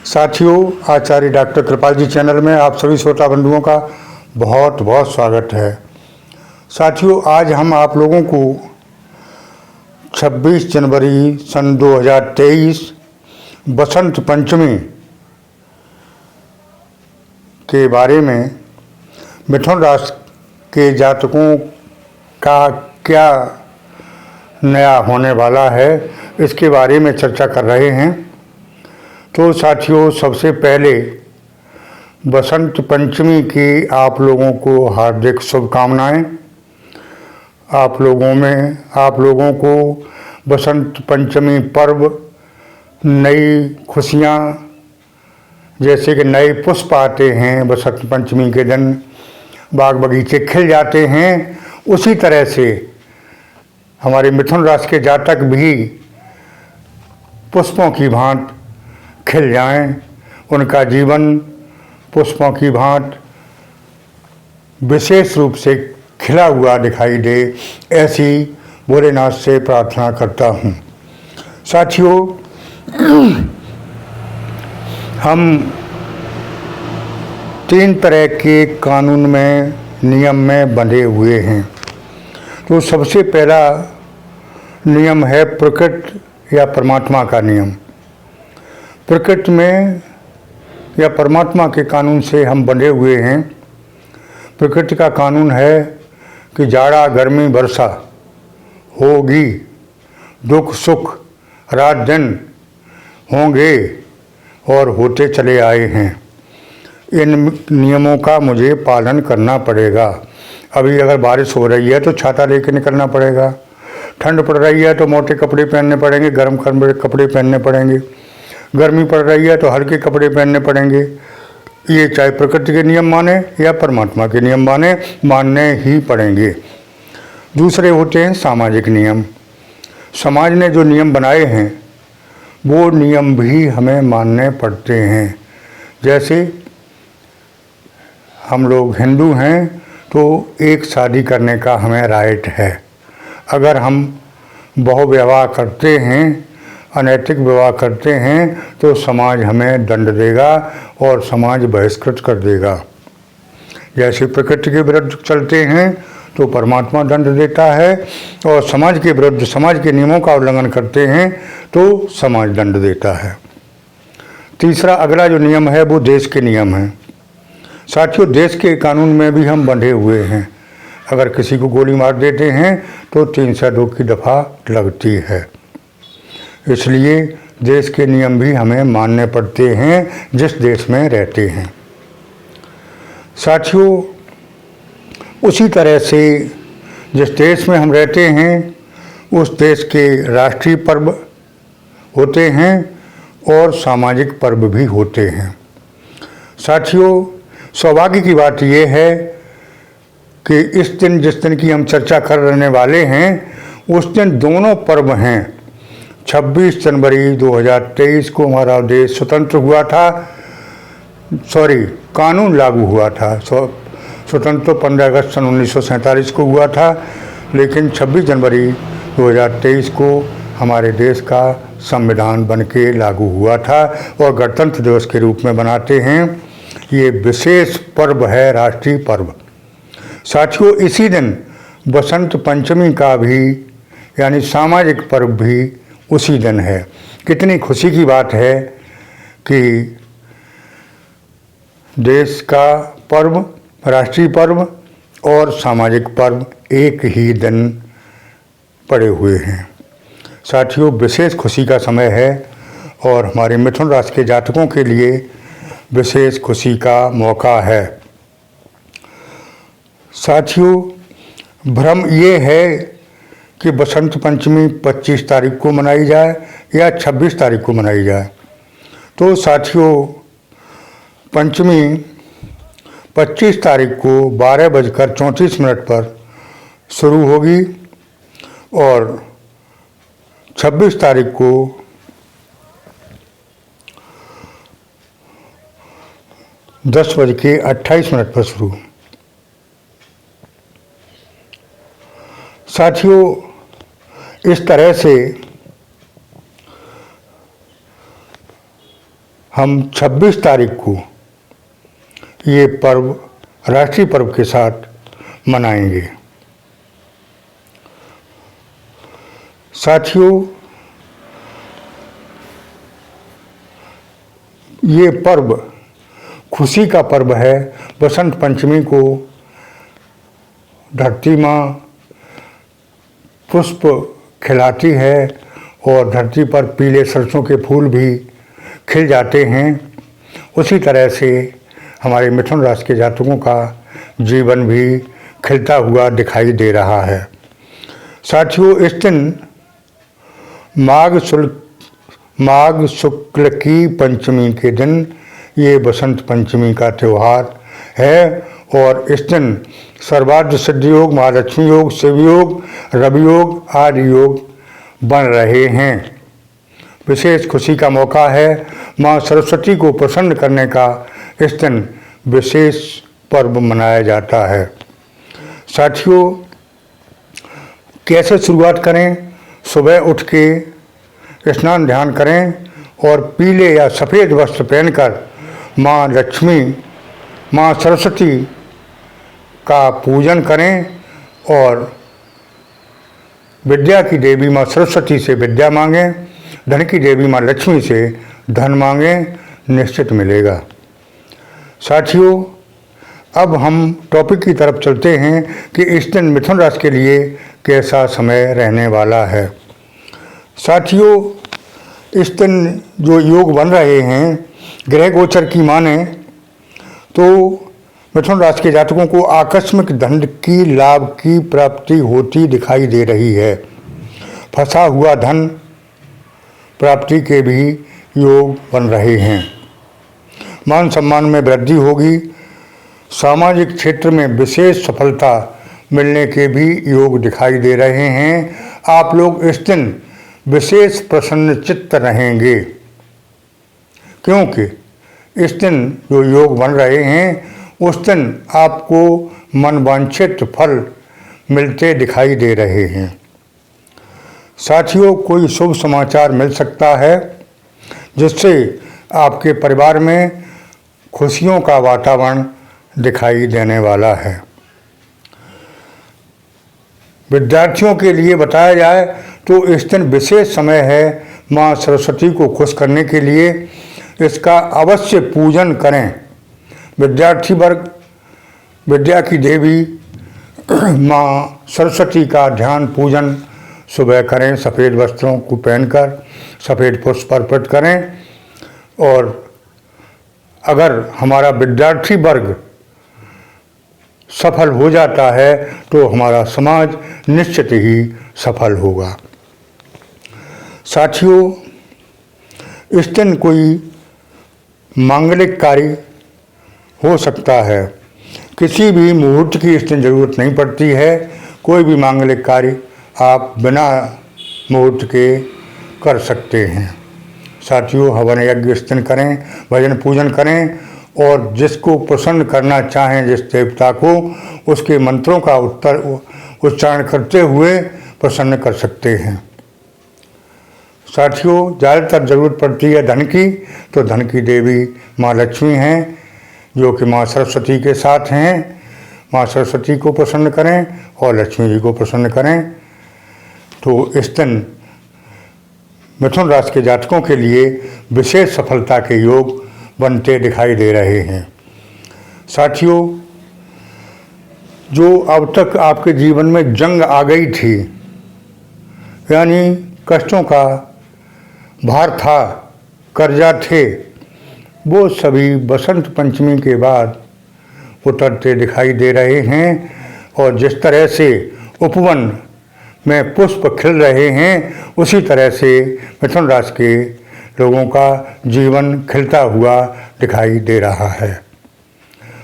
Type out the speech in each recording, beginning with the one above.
साथियों, आचार्य डॉक्टर कृपाल जी चैनल में आप सभी श्रोता बंधुओं का बहुत बहुत स्वागत है। साथियों, आज हम आप लोगों को 26 जनवरी सन 2023 बसंत पंचमी के बारे में मिथुन राशि के जातकों का क्या नया होने वाला है, इसके बारे में चर्चा कर रहे हैं। तो साथियों, सबसे पहले बसंत पंचमी की आप लोगों को हार्दिक शुभकामनाएं। आप लोगों को बसंत पंचमी पर्व, नई खुशियां, जैसे कि नए पुष्प आते हैं बसंत पंचमी के दिन, बाग बगीचे खिल जाते हैं, उसी तरह से हमारे मिथुन राशि के जातक भी पुष्पों की भांति खिल जाएं, उनका जीवन पुष्पों की भांति विशेष रूप से खिला हुआ दिखाई दे, ऐसी भोलेनाथ से प्रार्थना करता हूँ। साथियों, हम 3 तरह के कानून में, नियम में बंधे हुए हैं। तो सबसे पहला नियम है प्रकृति या परमात्मा का नियम। प्रकृति में या परमात्मा के कानून से हम बंधे हुए हैं। प्रकृति का कानून है कि जाड़ा गर्मी वर्षा होगी, दुख सुख रात दिन होंगे और होते चले आए हैं। इन नियमों का मुझे पालन करना पड़ेगा। अभी अगर बारिश हो रही है तो छाता लेके निकलना पड़ेगा, ठंड पड़ रही है तो मोटे कपड़े पहनने पड़ेंगे, गर्म कपड़े पहनने पड़ेंगे, गर्मी पड़ रही है तो हल्के कपड़े पहनने पड़ेंगे। ये चाहे प्रकृति के नियम माने या परमात्मा के नियम मानने ही पड़ेंगे। दूसरे होते हैं सामाजिक नियम। समाज ने जो नियम बनाए हैं वो नियम भी हमें मानने पड़ते हैं। जैसे हम लोग हिंदू हैं तो एक शादी करने का हमें राइट है। अगर हम बहुविवाह करते हैं, अनैतिक विवाह करते हैं, तो समाज हमें दंड देगा और समाज बहिष्कृत कर देगा। जैसे प्रकृति के विरुद्ध चलते हैं तो परमात्मा दंड देता है, और समाज के विरुद्ध, समाज के नियमों का उल्लंघन करते हैं तो समाज दंड देता है। तीसरा अगला जो नियम है वो देश के नियम हैं। साथियों, देश के कानून में भी हम बंधे हुए हैं। अगर किसी को गोली मार देते हैं तो 302 की दफ़ा लगती है। इसलिए देश के नियम भी हमें मानने पड़ते हैं जिस देश में रहते हैं। साथियों, उसी तरह से जिस देश में हम रहते हैं उस देश के राष्ट्रीय पर्व होते हैं और सामाजिक पर्व भी होते हैं। साथियों, सौभाग्य की बात यह है कि इस दिन, जिस दिन की हम चर्चा करने वाले हैं, उस दिन दोनों पर्व हैं। 26 जनवरी 2023 को हमारा देश स्वतंत्र हुआ था, कानून लागू हुआ था। स्वतंत्र 15 अगस्त सन 1947 को हुआ था, लेकिन 26 जनवरी 2023 को हमारे देश का संविधान बनके लागू हुआ था और गणतंत्र दिवस के रूप में मनाते हैं। ये विशेष पर्व है, राष्ट्रीय पर्व। साथियों, इसी दिन बसंत पंचमी का भी, यानी सामाजिक पर्व भी उसी दिन है। कितनी खुशी की बात है कि देश का पर्व, राष्ट्रीय पर्व और सामाजिक पर्व एक ही दिन पड़े हुए हैं। साथियों, विशेष खुशी का समय है और हमारे मिथुन राशि के जातकों के लिए विशेष खुशी का मौका है। साथियों, भ्रम ये है कि बसंत पंचमी 25 तारीख को मनाई जाए या 26 तारीख को मनाई जाए। तो साथियों, पंचमी 25 तारीख को 12:34 पर शुरू होगी और 26 तारीख को 10:28 पर शुरू। साथियों, इस तरह से हम 26 तारीख को ये पर्व राष्ट्रीय पर्व के साथ मनाएंगे। साथियों, ये पर्व खुशी का पर्व है। बसंत पंचमी को धरती माँ पुष्प खिलाती है और धरती पर पीले सरसों के फूल भी खिल जाते हैं। उसी तरह से हमारे मिथुन राशि के जातकों का जीवन भी खिलता हुआ दिखाई दे रहा है। साथियों, इस दिन माघ शुक्ल की पंचमी के दिन ये बसंत पंचमी का त्यौहार है और इस दिन सर्वार्थ सिद्धि योग, महालक्ष्मी योग, शिव योग, रवि योग आदि योग बन रहे हैं। विशेष खुशी का मौका है। माँ सरस्वती को प्रसन्न करने का इस दिन विशेष पर्व मनाया जाता है। साथियों, कैसे शुरुआत करें? सुबह उठ के स्नान ध्यान करें और पीले या सफ़ेद वस्त्र पहनकर माँ लक्ष्मी, माँ सरस्वती का पूजन करें और विद्या की देवी माँ सरस्वती से विद्या मांगें, धन की देवी माँ लक्ष्मी से धन मांगें, निश्चित मिलेगा। साथियों, अब हम टॉपिक की तरफ चलते हैं कि इस दिन मिथुन राशि के लिए कैसा समय रहने वाला है। साथियों, इस दिन जो योग बन रहे हैं, ग्रह गोचर की माने तो मिथुन राशि के जातकों को आकस्मिक धन की लाभ की प्राप्ति होती दिखाई दे रही है। फंसा हुआ धन प्राप्ति के भी योग बन रहे हैं। मान सम्मान में वृद्धि होगी। सामाजिक क्षेत्र में विशेष सफलता मिलने के भी योग दिखाई दे रहे हैं। आप लोग इस दिन विशेष प्रसन्नचित्त रहेंगे क्योंकि इस दिन जो योग बन रहे हैं उस दिन आपको मनवांछित फल मिलते दिखाई दे रहे हैं। साथियों, कोई शुभ समाचार मिल सकता है जिससे आपके परिवार में खुशियों का वातावरण दिखाई देने वाला है। विद्यार्थियों के लिए बताया जाए तो इस दिन विशेष समय है। माँ सरस्वती को खुश करने के लिए इसका अवश्य पूजन करें। विद्यार्थी वर्ग विद्या की देवी माँ सरस्वती का ध्यान पूजन सुबह करें। सफ़ेद वस्त्रों को पहनकर सफ़ेद पुष्प अर्पित करें और अगर हमारा विद्यार्थी वर्ग सफल हो जाता है तो हमारा समाज निश्चित ही सफल होगा। साथियों, इस दिन कोई मांगलिक कार्य हो सकता है। किसी भी मुहूर्त की इस दिन ज़रूरत नहीं पड़ती है। कोई भी मांगलिक कार्य आप बिना मुहूर्त के कर सकते हैं। साथियों, हवन यज्ञ इस दिन करें, भजन पूजन करें और जिसको प्रसन्न करना चाहें, जिस देवता को, उसके मंत्रों का उच्चारण करते हुए प्रसन्न कर सकते हैं। साथियों, ज़्यादातर ज़रूरत पड़ती है धन की, तो धन की देवी माँ लक्ष्मी हैं जो कि माँ सरस्वती के साथ हैं। माँ सरस्वती को प्रसन्न करें और लक्ष्मी जी को प्रसन्न करें। तो इस दिन मिथुन राशि के जातकों के लिए विशेष सफलता के योग बनते दिखाई दे रहे हैं। साथियों, जो अब तक आपके जीवन में जंग आ गई थी, यानी कष्टों का भार था, कर्जा थे, वो सभी बसंत पंचमी के बाद उतरते दिखाई दे रहे हैं। और जिस तरह से उपवन में पुष्प खिल रहे हैं, उसी तरह से मिथुन राशि के लोगों का जीवन खिलता हुआ दिखाई दे रहा है।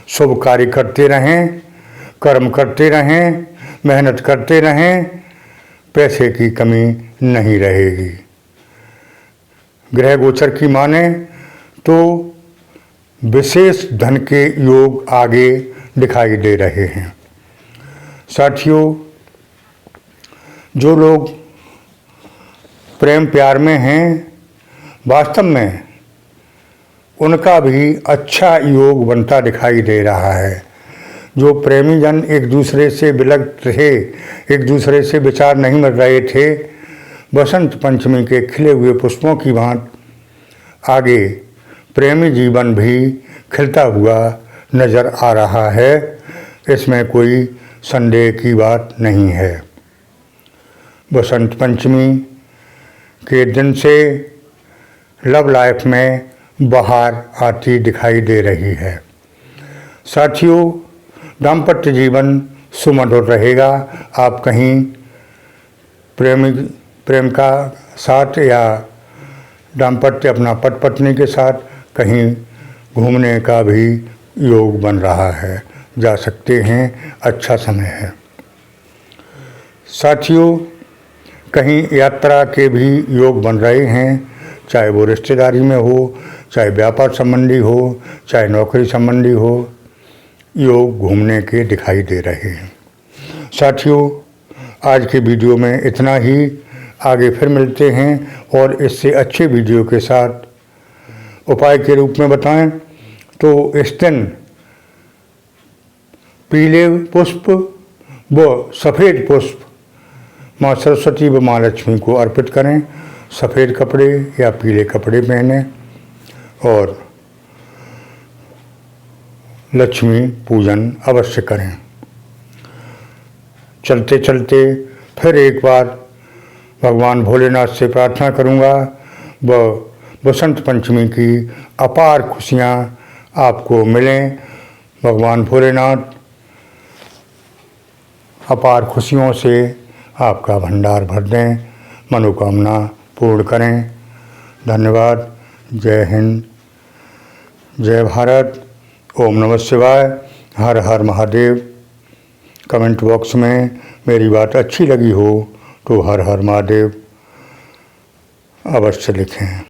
शुभ कार्य करते रहें, कर्म करते रहें, मेहनत करते रहें, पैसे की कमी नहीं रहेगी। ग्रह गोचर की माने तो विशेष धन के योग आगे दिखाई दे रहे हैं। साथियों, जो लोग प्रेम प्यार में हैं, वास्तव में उनका भी अच्छा योग बनता दिखाई दे रहा है। जो प्रेमी जन एक दूसरे से विलग्न थे, एक दूसरे से विचार नहीं मिल रहे थे, बसंत पंचमी के खिले हुए पुष्पों की भांति आगे प्रेमी जीवन भी खिलता हुआ नज़र आ रहा है। इसमें कोई संदेह की बात नहीं है। बसंत पंचमी के दिन से लव लाइफ में बहार आती दिखाई दे रही है। साथियों, दाम्पत्य जीवन सुमधुर रहेगा। आप कहीं प्रेम का साथ या दाम्पत्य अपना पति पत्नी के साथ कहीं घूमने का भी योग बन रहा है, जा सकते हैं, अच्छा समय है। साथियों, कहीं यात्रा के भी योग बन रहे हैं, चाहे वो रिश्तेदारी में हो, चाहे व्यापार संबंधी हो, चाहे नौकरी संबंधी हो, योग घूमने के दिखाई दे रहे हैं। साथियों, आज के वीडियो में इतना ही। आगे फिर मिलते हैं और इससे अच्छे वीडियो के साथ उपाय के रूप में बताएं। तो इस दिन पीले पुष्प व सफ़ेद पुष्प माँ सरस्वती व माँ लक्ष्मी को अर्पित करें। सफ़ेद कपड़े या पीले कपड़े पहने और लक्ष्मी पूजन अवश्य करें। चलते चलते फिर एक बार भगवान भोलेनाथ से प्रार्थना करूंगा व बसंत पंचमी की अपार खुशियां आपको मिलें। भगवान भोलेनाथ अपार खुशियों से आपका भंडार भर दें, मनोकामना पूर्ण करें। धन्यवाद। जय हिंद, जय भारत। ओम नमः शिवाय। हर हर महादेव। कमेंट बॉक्स में मेरी बात अच्छी लगी हो तो हर हर महादेव अवश्य लिखें।